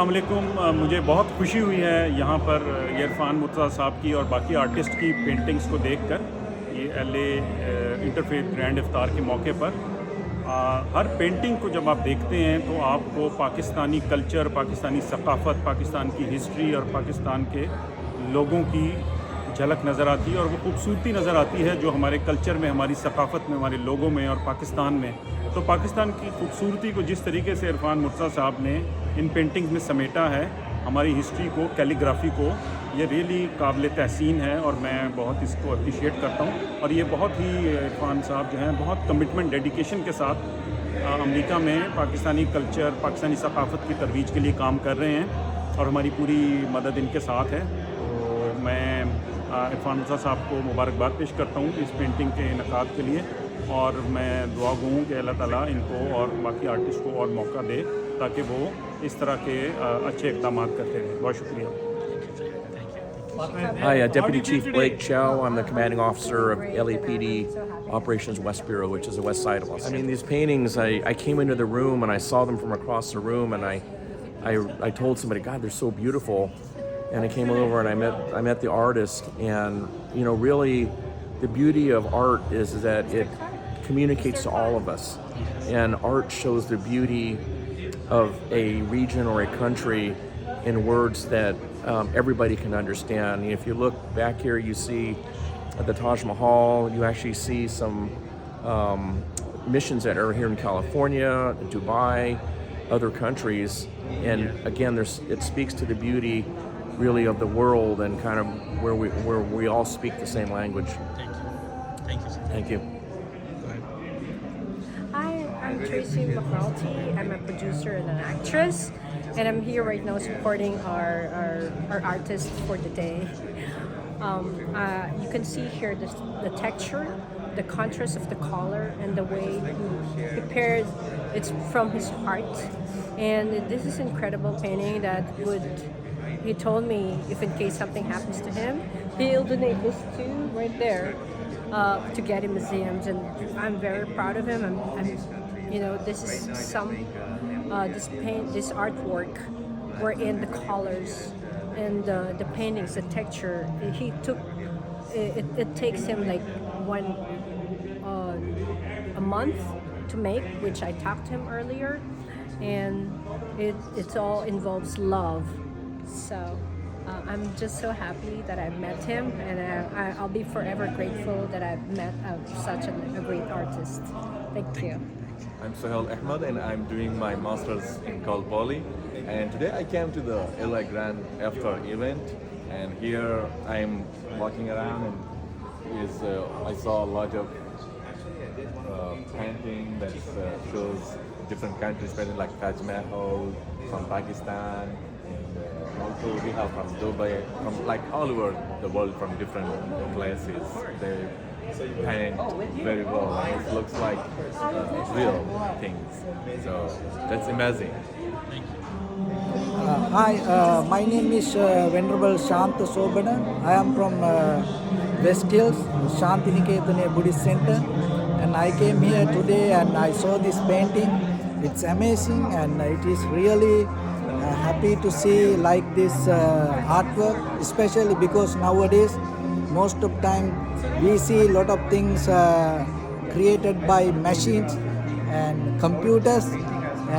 वालेकुम। मुझे बहुत खुशी हुई है यहाँ पर इरफान मुर्तज़ा साहब की और बाकी आर्टिस्ट की पेंटिंग्स को देखकर। ये एलए इंटरफेथ ग्रैंड इफ्तार के मौके पर हर पेंटिंग को जब आप देखते हैं तो आपको पाकिस्तानी कल्चर, पाकिस्तानी सकाफ़त, पाकिस्तान की हिस्ट्री और पाकिस्तान के लोगों की झलक नज़र आती है और वो खूबसूरती नज़र आती है जो हमारे कल्चर में, हमारी सकाफ़त में, हमारे लोगों में और पाकिस्तान में। तो पाकिस्तान की खूबसूरती को जिस तरीके से इरफान मुर्तज़ा साहब ने इन पेंटिंग्स में समेटा है, हमारी हिस्ट्री को, कैलीग्राफी को, ये रियली काबिल तहसीन है और मैं बहुत इसको अप्रिशिएट करता हूँ। और ये बहुत ही इरफान साहब जो हैं बहुत कमिटमेंट, डेडिकेशन के साथ अमेरिका में पाकिस्तानी कल्चर, पाकिस्तानी सकाफ़त की तरवीज के लिए काम कर रहे हैं और हमारी पूरी मदद इनके साथ है। तो मैं इरफान मुर्तज़ा साहब को मुबारकबाद पेश करता हूँ इस पेंटिंग के इनकाद के लिए और मैं दुआ गो हूँ कि अल्लाह ताला इनको और बाकी आर्टिस्ट को और मौका दे ताकि वो इस तरह के अच्छे इक़दाम करते रहें। बहुत शुक्रिया। Hi, Deputy Chief Blake Chow. I'm the commanding officer of LAPD Operations West Bureau, which is the west side of Los Angeles. I mean, these paintings, I came into the room and I saw them from across the room and I told somebody, God, they're so beautiful. And I came over and I met the artist, and you know, really the beauty of art is that it communicates to all of us, and art shows the beauty of a region or a country in words that everybody can understand. If you look back here, you see at the Taj Mahal, you actually see some missions that are here in California, Dubai, other countries, and again, it speaks to the beauty really of the world and kind of where we all speak the same language. Thank you. Thank you. Hi, I'm Tracy McNulty. I'm a producer and an actress, and I'm here right now supporting our artist for the day. You can see here the texture, the contrast of the color, and the way he prepared. It's from his heart, and this is incredible painting that would. He told me if in case something happens to him, he'll donate this too right there to get in museums, and I'm very proud of him. You know, this is this artwork, wherein the colors and the paintings, the texture. He took it takes him like a month to make, which I talked to him earlier, and it all involves love. So I'm just so happy that I met him, and I'll be forever grateful that I've met such a great artist. Thank you. I'm Sohail Ahmed, and I'm doing my master's in Poly. And today I came to the LA Grand Iftar event, and here I'm walking around, and I saw a lot of painting that shows different countries, painting like Taj Mahal from Pakistan. Also, we have from Dubai, from like all over the world, from different places. They paint very well, and it looks like real things. So that's amazing. Hi, my name is Venerable Shanta Sobana. I am from West Hills, Shantiniketan Buddhist Center, and I came here today and I saw this painting. It's amazing, and it is really happy to see like this artwork, especially because nowadays most of time we see a lot of things created by machines and computers,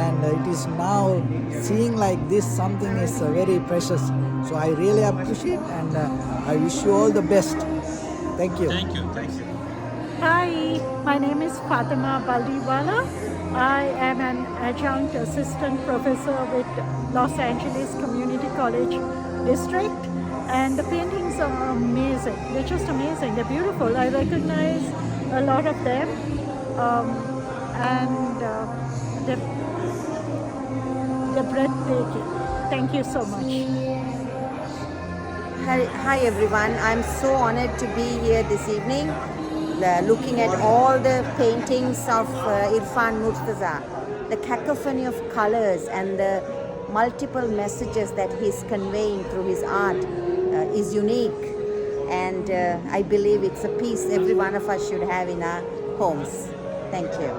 and it is now seeing like this something is very precious. So I really appreciate, and I wish you all the best. Thank you. Thank you. Hi, my name is Fatema Baldiwala. I am an adjunct assistant professor with Los Angeles Community College District, and the paintings are amazing. They're just amazing. They're beautiful. I recognize a lot of them, and they're breathtaking. Thank you so much. Hi everyone, I'm so honored to be here this evening looking at all the paintings of Irfan Murtaza. The cacophony of colors and the multiple messages that he's conveying through his art is unique, and I believe it's a piece every one of us should have in our homes. Thank you.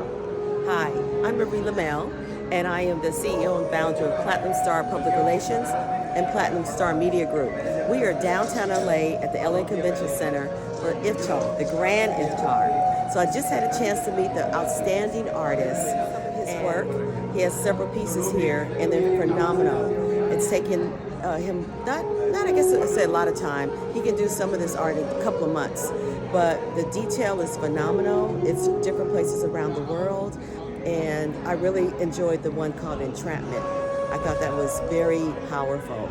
Hi, I'm Marie Lamel, and I am the CEO and founder of Platinum Star Public Relations and Platinum Star Media Group. We are downtown LA at the LA Convention Center for Iftar, the Grand Iftar. So I just had a chance to meet the outstanding artist. His work, he has several pieces here, and they're phenomenal. It's taken him not I guess I say a lot of time. He can do some of this art in a couple of months, but the detail is phenomenal. It's different places around the world, and I really enjoyed the one called Entrapment. I thought that was very powerful.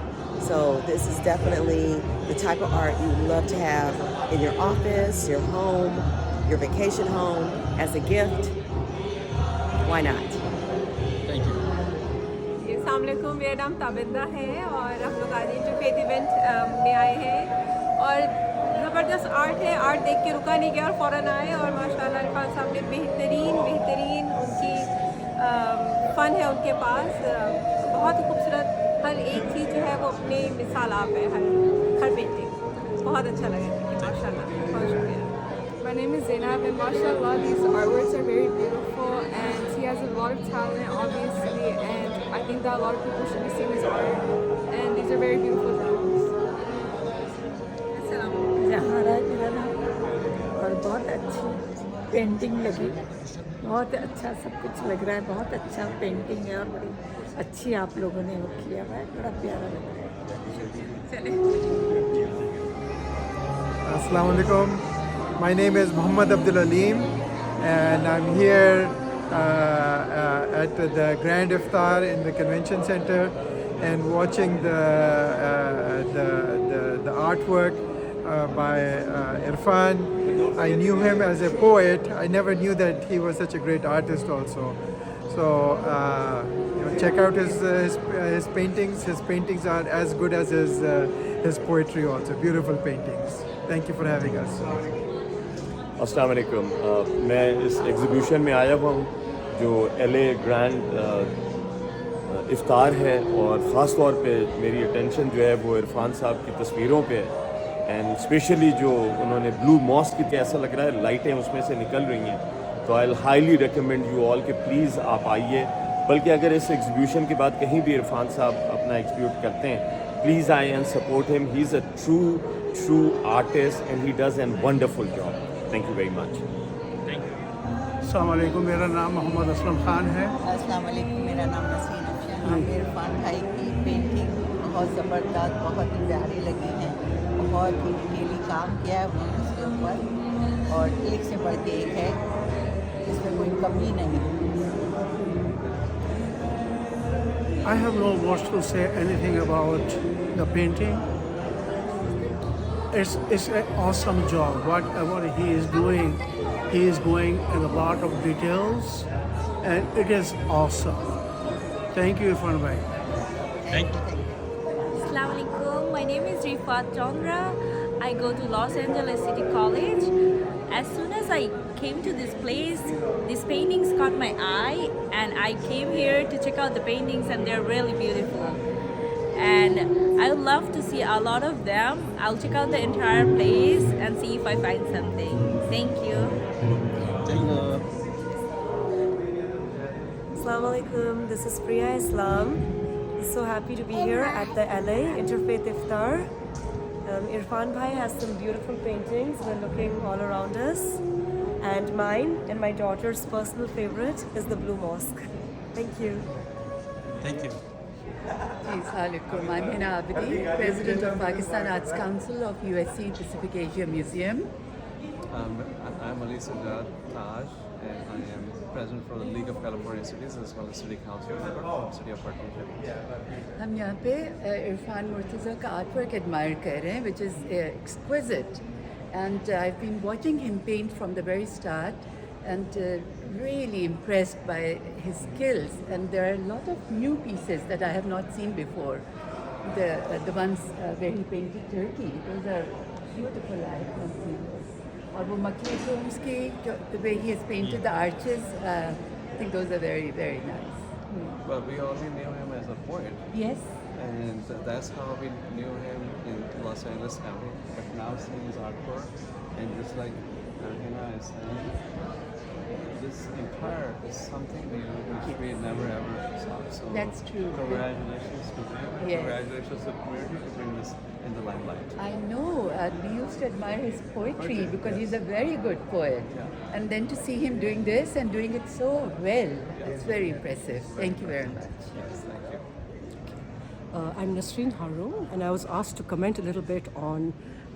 So this is definitely the type of art you would love to have in your office, your home, your vacation home, as a gift. Why not? Thank you. अस्सलाम वालेकुम, मेरा नाम ताबिंदा है और हम लोग आज interfaith event में आए हैं और ज़बरदस्त आर्ट है। आर्ट देख के रुका नहीं गया और फ़ौरन आए और माशाल्लाह इरफान साहब ने बेहतरीन उनकी फ़न है उनके पास, बहुत ही खूबसूरत। हर एक चीज़ जो है वो अपनी मिसाल आप है, हर पेंटिंग बहुत अच्छा लगा माशाल्लाह। बहुत शुक्रिया। My name is Zainab, and mashallah, these artworks are very beautiful, and he has a lot of talent, obviously, and I think that a lot of people should be seeing his art, and these are very beautiful drawings. जहारा मेरा नाम और बहुत अच्छी painting लगी, बहुत अच्छा सब कुछ लग रहा है, बहुत अच्छा पेंटिंग है और बड़ी अच्छी आप लोगों ने वो किया हुआ है, बड़ा प्यारा लग रहा है। Assalamu alaikum. My name is Muhammad Abdul Aleem, and I'm here at the Grand Iftar in the Convention Center and watching the artwork by Irfan. I knew him as a poet. I never knew that he was such a great artist also. So check out his paintings. His paintings are as good as his poetry also. Beautiful paintings. Thank you for having us. अस्सलाम वालेकुम। मैं इस exhibition में आया हुआ हूँ जो LA grand इफ्तार है, और ख़ास तौर पे मेरी अटेंशन जो है वो इरफान साहब की तस्वीरों पे है, एंड स्पेशली जो उन्होंने ब्लू मॉस्क की, ऐसा लग रहा है लाइटें उसमें से निकल रही हैं। तो I highly recommend you all कि प्लीज़ आप आइए, बल्कि अगर इस एग्ज़िबिशन के बाद कहीं भी इरफान साहब अपना एग्जीक्यूट करते हैं, please I and support him. He is a true artist and he does N wonderful job. Thank you very much. Thank you. अस्सलाम वालेकुम, मेरा नाम मोहम्मद असलम खान है। अस्सलाम वालेकुम, मेरा नाम नसीन अफशान है। इरफान भाई की पेंटिंग बहुत ज़बरदस्त, बहुत ही प्यारी लगी है, बहुत ही डिटेली काम किया है उन्होंने उसके ऊपर, और एक से बढ़ के एक है, इसमें कोई कमी नहीं। I have no words to say anything about the painting. It's an awesome job. Whatever he is doing, he is going in a lot of details, and it is awesome. Thank you, Irfan bhai. Thank you. Assalamu alaikum. My name is Rifat Chandra. I go to Los Angeles City College. As soon as I came to this place, these paintings caught my eye, and I came here to check out the paintings, and they're really beautiful. And I would love to see a lot of them. I'll check out the entire place and see if I find something. Thank you. Assalamu alaikum. This is Priya Islam. So happy to be here at the LA Interfaith Iftar. Irfan bhai has some beautiful paintings. We're looking all around us. And mine and my daughter's personal favorite is the Blue Mosque. Thank you. Thank you. Assalamualaikum. I'm Hina Abidi, President of Pakistan Arts Council of USC Pacific Asia Museum. I'm Ali Sajjad Taj, and I am President for the League of California Cities as well as City Council member from City of Artesia. हम यहाँ पे इरफान मुर्तज़ा का artwork admire कर रहे हैं, which is exquisite, and I've been watching him paint from the very start, and really impressed by his skills. And there are a lot of new pieces that I have not seen before. The ones where he painted Turkey, those are beautiful. I have not seen those. और वो मक्की tombs की, the way he has painted the arches, I think those are very, very nice. Well, we only knew him as a poet. Yes. And that's how we knew him in Los Angeles County. But now seeing his artwork, and just like Hina is saying, this empire is something which we never ever saw. So That's true. Congratulations to them. Yes. Congratulations to the community to bring this in the limelight. I know, we used to admire his poetry because he's a very good poet. And then to see him doing this and doing it so well, it's very impressive. Thank you very much. Yes, thank you. I'm Nasreen Haroon, and I was asked to comment a little bit on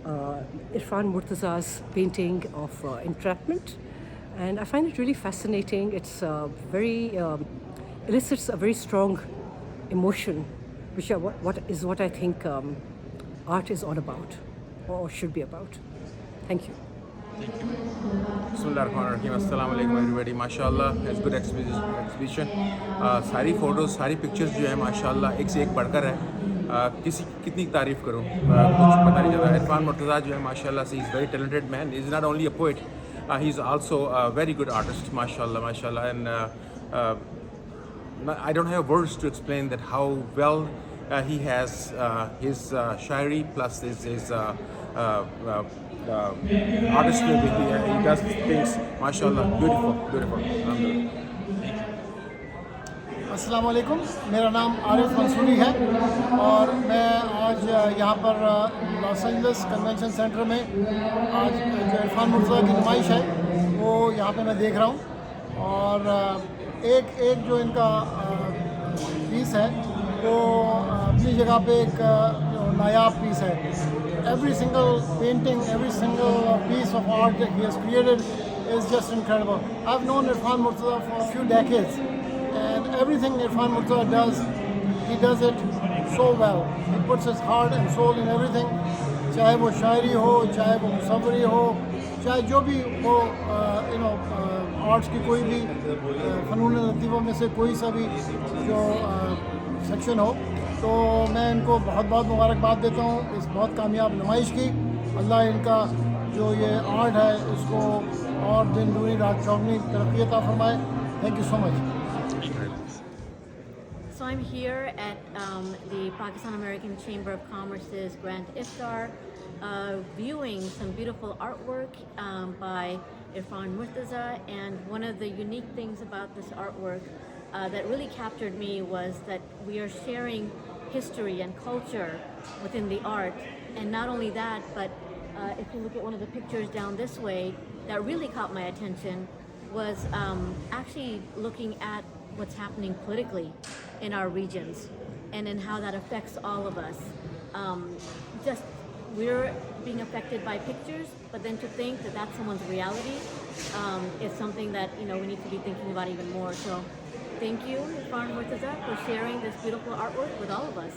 Irfan Murtaza's painting of entrapment. And I find it really fascinating. It's elicits a very strong emotion, which what I think art is all about, or should be about. Thank you. Bismillahirrahmanirrahim. Assalamu alaikum everybody. Mashallah, it's good exhibition. सारी photos, सारी pictures जो है माशाल्लाह एक से एक बढ़कर है. कितनी तारीफ करूं, कुछ पता नहीं चल रहा. इरफान मुर्तज़ा जो है माशाल्लाह से, he's very talented man. He's not only a poet, he's also a very good artist. Mashallah. And I don't have words to explain that how well he has his shairi plus his artistry. He does things, mashallah, beautiful. अस्सलाम वालेकुम, मेरा नाम आरिफ मंसूरी है और मैं आज यहाँ पर लॉस एंजल्स कन्वेंशन सेंटर में आज जो इरफान मुर्तज़ा की नुमाइश है वो यहाँ पे मैं देख रहा हूँ. और एक जो इनका पीस है वो अपनी जगह पे एक नायाब पीस है. Every single painting, every single piece of art that he has created is just incredible. I've known Irfan Murtaza for a few decades, and everything Irfan Murtaza does, he does it so well. He puts his heart and soul in everything, चाहे वो शायरी हो, चाहे वो मुसव्वरी हो, चाहे जो भी हो, आर्ट्स की कोई भी फ़नून लतीफ़ों में से कोई सा भी जो सेक्शन हो. तो मैं इनको बहुत मुबारकबाद देता हूँ इस बहुत कामयाब नुमाइश की. अल्लाह इनका जो ये आर्ट है इसको और दिन दूनी रात चौगनी तरक्की अता फरमाए. Thank you so much. So I'm here at the Pakistan American Chamber of Commerce's Grand Iftar, viewing some beautiful artwork by Irfan Murtaza. And one of the unique things about this artwork that really captured me was that we are sharing history and culture within the art. And not only that, but if you look at one of the pictures down this way, that really caught my attention was actually looking at what's happening politically in our regions and in how that affects all of us. Just we're being affected by pictures, but then to think that that's someone's reality is something that we need to be thinking about even more. So thank you, Irfan Murtaza, for sharing this beautiful artwork with all of us.